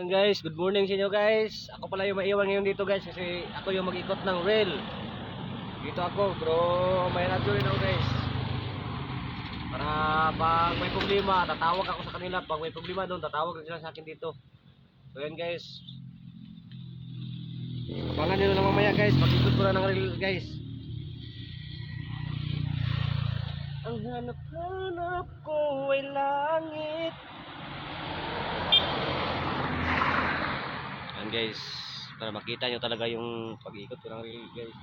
Ayun guys, good morning sa inyo guys. Ako pala yung maiwan ngayon dito guys kasi ako yung mag-ikot ng rail. Dito ako, bro, may radyo rin ako guys. Para pag may problema, tatawag ako sa kanila. Pag may problema doon, tatawag sila sa akin dito. So ayun guys. Abangan nyo na mamaya guys, mag-ikot ko na ng rail guys. Ang hanap-hanap ko ay langit. Ayan guys, para makita nyo talaga yung pag-ikot ko ng rail guys.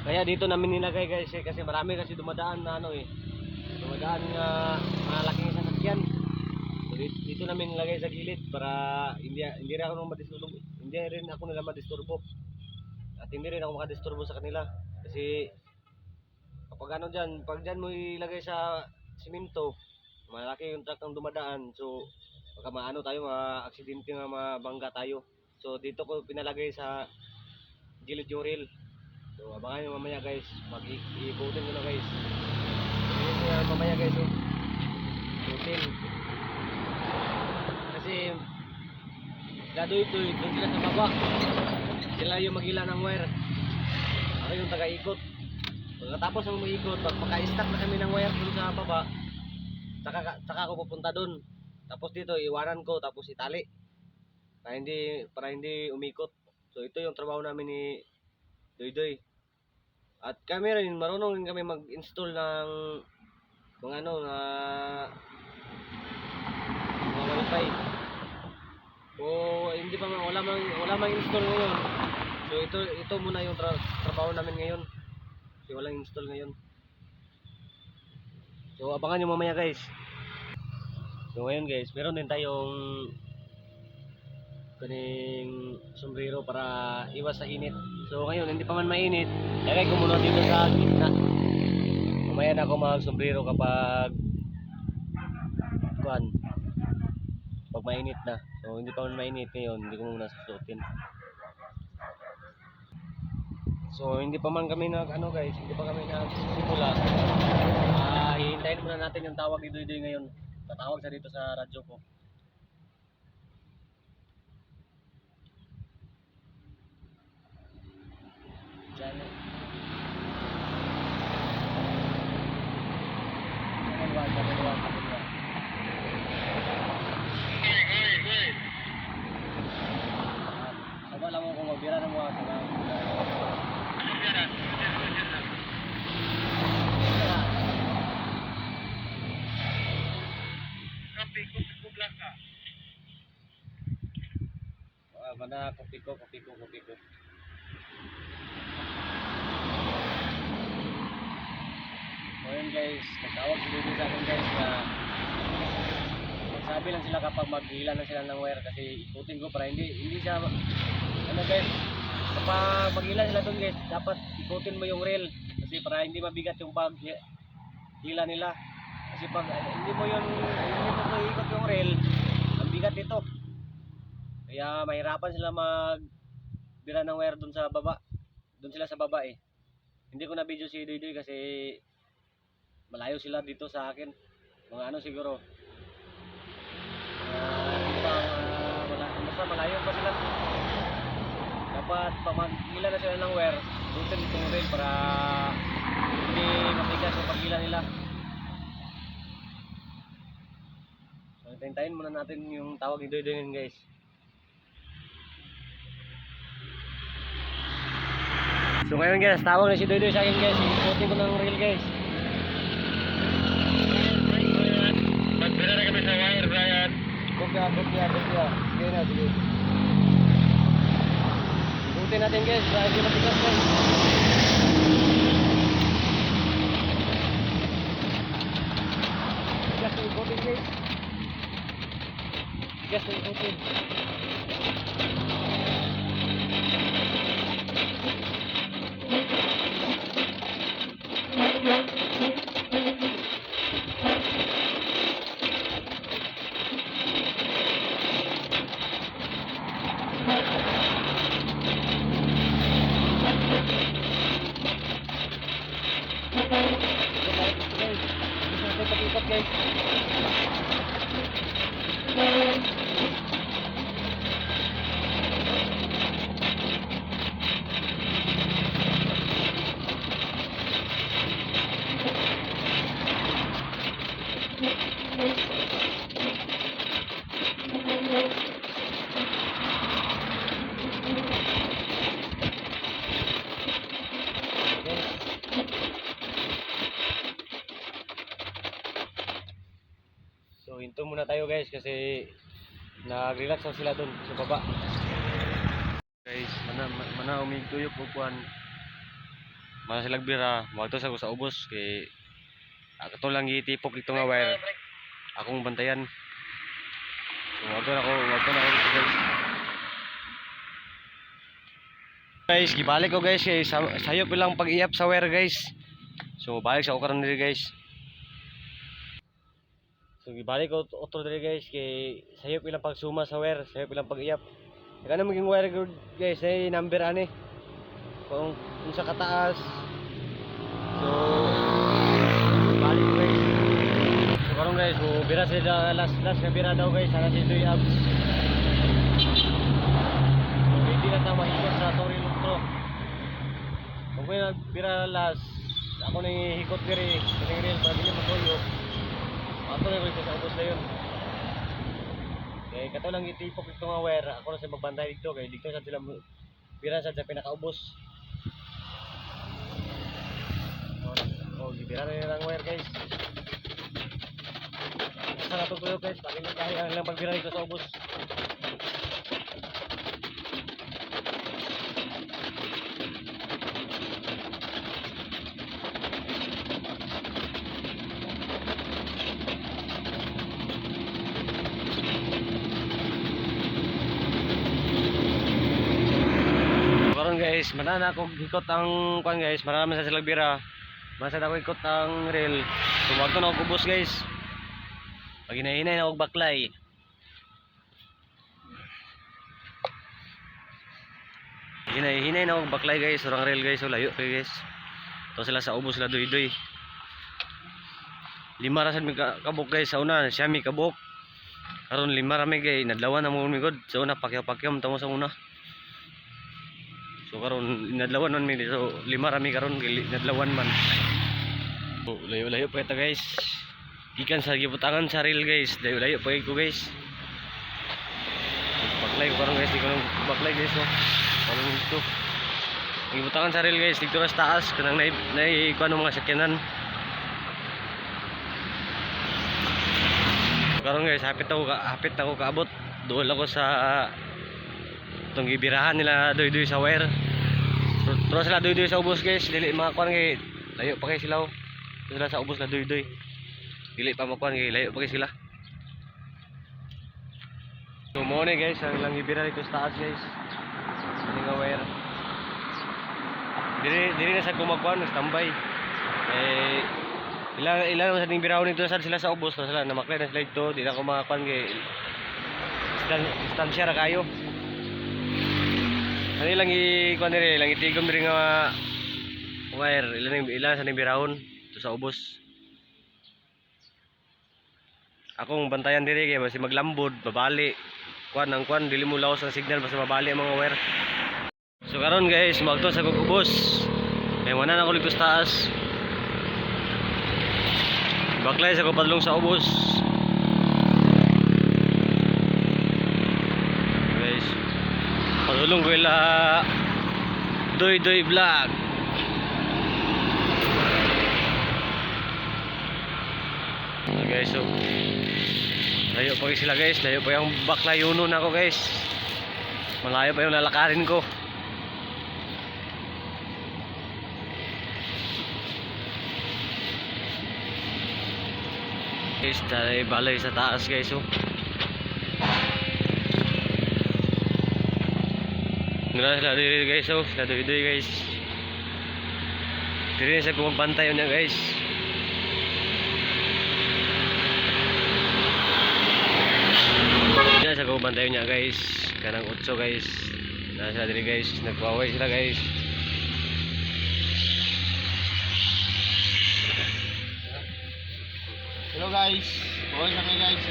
Kaya dito namin nilagay guys kasi marami kasi dumadaan na dumadaan nga malaking sasakyan. So dito namin nilagay sa gilid para hindi rin ako madisturbo. Hindi rin ako nila madisturbo. At hindi rin ako makadisturbo sa kanila kasi kapag pag dyan mo ilagay sa simento, malaki yung truck ang dumadaan, so baka ma-aksidente nga mabangga tayo. So dito ko pinalagay sa gilid yung rail. So abangan nyo mamaya guys, mag-iikutin ko na guys. Mamaya guys, ikutin. Kasi doon sila sa baba. Sila yung magila ng wire. Ako yung taga-ikot. Pagkatapos ng mag-ikot, pagka-stack na kami ng wire dun sa baba, saka ako pupunta dun. Tapos dito iwanan ko, tapos itali para hindi umikot. So ito yung trabaho namin ni Doydoy. At kami rin, marunong rin kami mag-install ng mga wifi. O hindi pa wala mang install ngayon. So ito muna yung trabaho namin ngayon. Kasi walang install ngayon. So abangan nyo mamaya guys. So ngayon guys, meron din tayong kaning sombrero para iwas sa init. So ngayon hindi pa man mainit, lagay ko muna dito sa gitna. Mamaya na ako mag-sombrero kapag pag mainit na. So hindi pa man mainit ngayon, hindi ko muna susuotin. So hindi pa man kami guys, hindi pa kami nagsisimula. Hihintayin muna natin yung tawag ni Doydoy ngayon. Tatawag sa dito sa radyo ko. Channel 1. Sabi lang mo kung magbira na mo sa mana kopi ko. So yun guys, nagtawag si Doydoy sa akin guys na magsabi lang sila kapag maghila na sila ng wire kasi ikutin ko para hindi siya guys, kapag maghila sila dun guys, dapat ikutin mo yung rail kasi para hindi mabigat yung paghila nila. Kasi pag hindi mo ikot yung rail, ang bigat ito. Kaya mahirapan sila magbira ng wire dun sa baba. Dun sila sa baba eh. Hindi ko na video si Doydoy kasi malayo sila dito sa akin. Mga siguro. Basta malayo pa sila. Dapat pag maghila na sila ng wire, dutin itong rail para hindi mabigat yung paghila nila. So hintayin muna natin yung tawag ni Doydoy ngayon guys. So ngayon guys, tawag na si Doydoy sa akin guys. Ikutin ko ng rail guys. Magbira na kami sa wire, Brian. Kopya. Sige na, sige. Ikutin natin guys, para hindi matigas guys. Tigas na ikutin guys. Tigas na ikutin. ikot guys. So hinto muna tayo guys kasi nag-relax na sila doon sa baba. Guys, mana umigtuyok ko kuan. Mana sila bira, magto sa ko sa ubos kay ato lang gitipok ito nga wire. Akong bantayan. So wag na ako dito guys. Guys, gibalik ko guys kay sayop lang pag-iap sa wire guys. So balik sa okaran diri guys. So gibalik ko otro diri guys kay sayop ilang pagsuma sa wire, sayop ilang pag-iyap. Kana maging wire good guys, ay number ani. Kung sa kataas. So balik guys. So karon guys, so bira sila last nga bira daw guys, sana si Doy Abs. So hindi na ta mahikot sa Tori Lutro. Kung may nagbira last, ako nang hikot diri, kaning reel para dili matuyo. Ako na ko sa ubos na yun. Kaya kato lang itipok ito nga wire. Ako na sa magbantay dito. Kaya dito sa sila bira sa pinakaubos. Oh, bira na nilang wire guys. Asa na tutuyo guys. Pakinig kaya lang pagbira dito sa ubos. Guys, manana ako ikot ang kuan guys, marami sa silang bira. Masad ako ikot ang reel. Tumag to na ako kubos guys. Pag hinahinay na ako baklay. Hinay na ako baklay guys, orang reel guys, so layo kayo guys. To sila sa ubos sila doy-doy. 5 ra sad mi kabuk guys sa una, siya mi kabuk. Karon 5 ra mi gay, nadlawan na mo mi god. Sa una pakyaw-pakyaw tamo sa una. So karon inadlawan man mi so 5 rami karon inadlawan man. So, layo-layo pa ito guys. Gikan sa gibutangan sa reel guys. Layo-layo pa ko guys. Baklay ko karon guys, di ko nang baklay guys oh. Karon dito. Gibutangan sa reel guys, dito sa taas kanang nay kuan mga sakyanan. Karon guys, hapit ako kaabot. Doon ako sa itong gibirahan nila doy-doy sa wire. Terus sila doy-doy sa ubos guys, dili makakuan kay layo pa kay sila. Sila sa ubos na doy-doy. Dili pa makuan kay layo pa kay sila. So mo ni guys, ang ilang gibira dito sa taas guys. Ani nga wire. Dili na sa kumakuan, standby. Ilang sa ning birawon nito sila sa ubos, sila namaklay na sila dito, di na ko makakuan kay distansya ra kayo. Ano lang ikuan diri, lang itigom diri nga wire, ilan sa nibirahon to sa ubos. Akong bantayan diri kay basi maglambod, babali. Kuan dili mo laos ang signal basta mabali ang mga wire. So karon guys, magto sa kog ubos. Kay wala na ako ligos taas. Baklay sa padlong sa ubos. Padulong ko ila doy vlog. Guys, so layo pa sila guys, layo pa yung baklayunon ako guys. Malayo pa yung lalakarin ko. Guys, tayo balay sa taas guys oh. Ngra sila diri guys oh, sila diri guys. Diri sa kumagbantay niya guys. Diyan sa kumagbantay niya guys. Kanang 8 guys. Na sila diri guys, nagwaway sila guys. Ano? Hello guys. Buhay kami guys.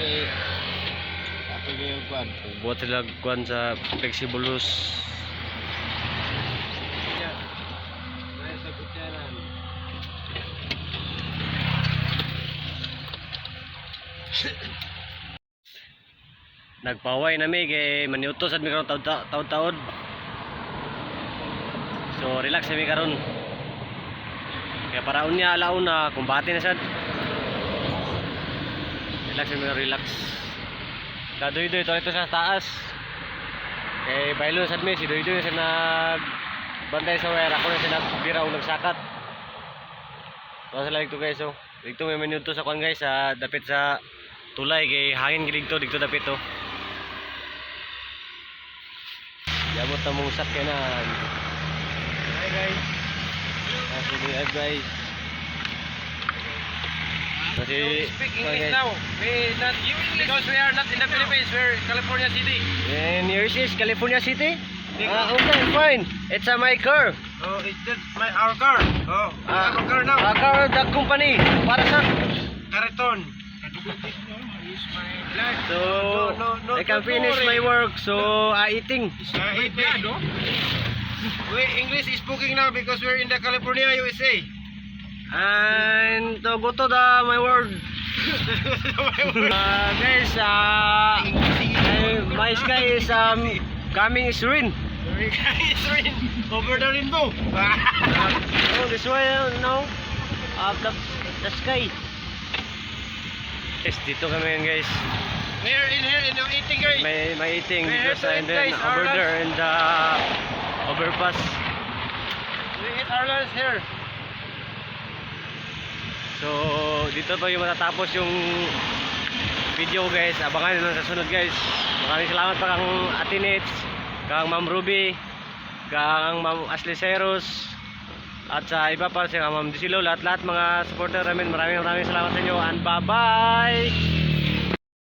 Ako yung kwan. Buat sila kuan sa Flexibulus. Nagpaway nami kay maniutos at mi karon taud-taud. So relax kami karon. Kaya para unya alauna kumbate na sad. Relax kami relax. Kadoy-doy ito sa taas. Kay baylo sad mi si doy-doy sa nag bantay sa wire ako na sa nagbira o nagsakat. So sila dito guys so. Dito may minuto sa kwan guys sa dapit sa tulay kay hangin gid dito dapit to. Yabot na mong sakyanan. Hi guys. Hi guys. Kasi Speak English now. We not because we are not in the Philippines. We're California City. and yours is California City? Okay, fine. It's my car. Oh, it's just our car. Oh, we have a car now. Car the company. Para sa Cariton. so No, I can don't finish worry. my work so eating. We English is speaking now because we're in the California, USA. And to go to the my work. Guys, my sky is coming is rain. It's rain over the rainbow. Oh, this way now. The sky. Yes, dito kami yan, guys. We're in here in the eating guys. May eating We because have to and eat, then guys, our over lunch. there in the overpass. We eat our lunch here. So, dito pa yung matatapos yung video guys. Abangan nyo sa sunod guys. Maraming salamat pa kang Ate Nets, kang Ma'am Ruby, kang Ma'am Ashley Ceros, at sa iba pa si Ma'am Disilo, lahat-lahat mga supporter namin. Maraming salamat sa inyo and bye-bye!